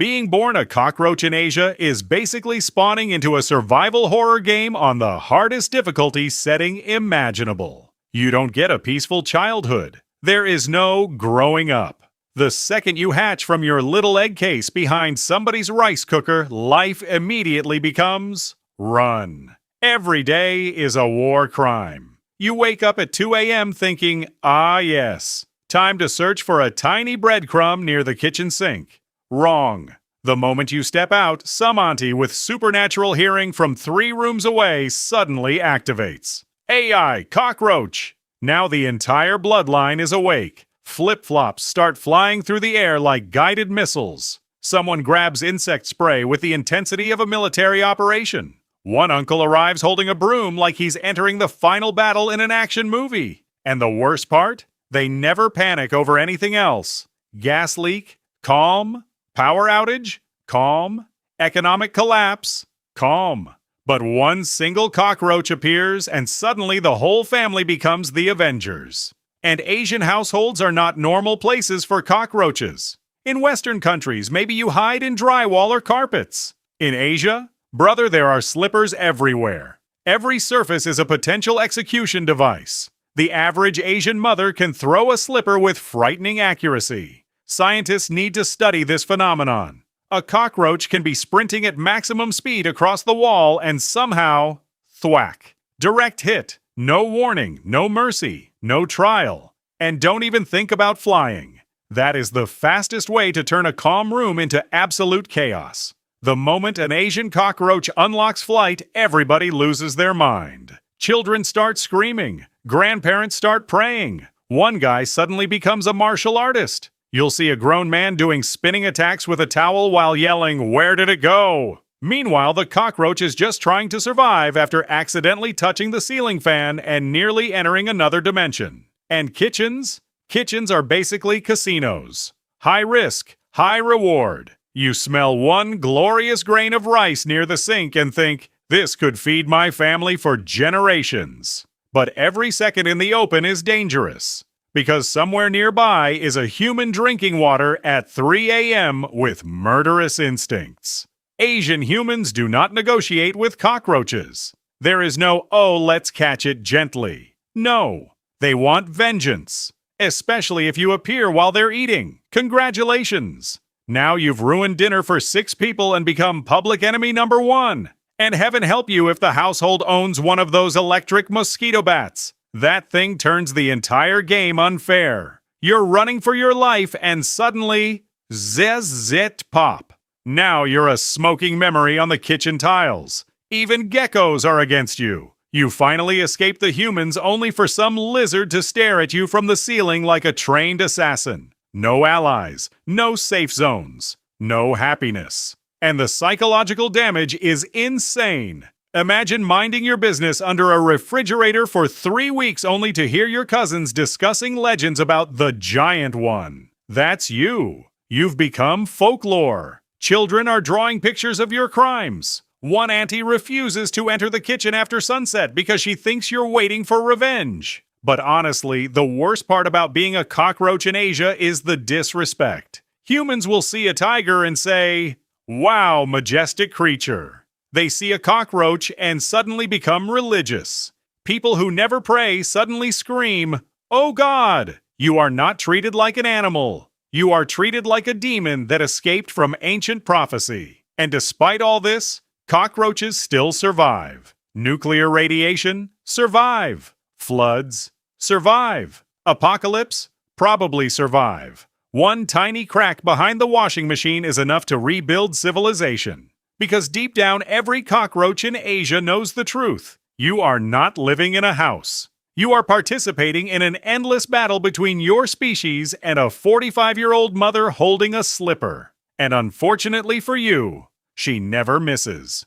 Being born a cockroach in Asia is basically spawning into a survival horror game on the hardest difficulty setting imaginable. You don't get a peaceful childhood. There is no growing up. The second you hatch from your little egg case behind somebody's rice cooker, life immediately becomes run. Every day is a war crime. You wake up at 2 a.m. thinking, ah yes, time to search for a tiny breadcrumb near the kitchen sink. Wrong. The moment you step out, some auntie with supernatural hearing from 3 rooms away suddenly activates. AI, cockroach! Now the entire bloodline is awake. Flip-flops start flying through the air like guided missiles. Someone grabs insect spray with the intensity of a military operation. One uncle arrives holding a broom like he's entering the final battle in an action movie. And the worst part? They never panic over anything else. Gas leak? Calm. Power outage? Calm. Economic collapse? Calm. But one single cockroach appears and suddenly the whole family becomes the Avengers. And Asian households are not normal places for cockroaches. In Western countries, maybe you hide in drywall or carpets. In Asia, brother, there are slippers everywhere. Every surface is a potential execution device. The average Asian mother can throw a slipper with frightening accuracy. Scientists need to study this phenomenon. A cockroach can be sprinting at maximum speed across the wall and somehow, thwack. Direct hit. No warning, no mercy, no trial. And don't even think about flying. That is the fastest way to turn a calm room into absolute chaos. The moment an Asian cockroach unlocks flight, everybody loses their mind. Children start screaming. Grandparents start praying. One guy suddenly becomes a martial artist. You'll see a grown man doing spinning attacks with a towel while yelling, "Where did it go?" Meanwhile, the cockroach is just trying to survive after accidentally touching the ceiling fan and nearly entering another dimension. And kitchens? Kitchens are basically casinos. High risk, high reward. You smell one glorious grain of rice near the sink and think, this could feed my family for generations. But every second in the open is dangerous, because somewhere nearby is a human drinking water at 3 a.m. with murderous instincts. Asian humans do not negotiate with cockroaches. There is no, oh, let's catch it gently. No, they want vengeance, especially if you appear while they're eating. Congratulations! Now you've ruined dinner for 6 people and become public enemy number 1. And heaven help you if the household owns one of those electric mosquito bats. That thing turns the entire game unfair. You're running for your life and suddenly, zit pop. Now you're a smoking memory on the kitchen tiles. Even geckos are against you. You finally escape the humans only for some lizard to stare at you from the ceiling like a trained assassin. No allies, no safe zones, no happiness. And the psychological damage is insane. Imagine minding your business under a refrigerator for 3 weeks only to hear your cousins discussing legends about the giant one. That's you. You've become folklore. Children are drawing pictures of your crimes. One auntie refuses to enter the kitchen after sunset because she thinks you're waiting for revenge. But honestly, the worst part about being a cockroach in Asia is the disrespect. Humans will see a tiger and say, "Wow, majestic creature." They see a cockroach and suddenly become religious. People who never pray suddenly scream, "Oh God!" You are not treated like an animal. You are treated like a demon that escaped from ancient prophecy. And despite all this, cockroaches still survive. Nuclear radiation? Survive. Floods? Survive. Apocalypse? Probably survive. One tiny crack behind the washing machine is enough to rebuild civilization. Because deep down, every cockroach in Asia knows the truth. You are not living in a house. You are participating in an endless battle between your species and a 45-year-old mother holding a slipper. And unfortunately for you, she never misses.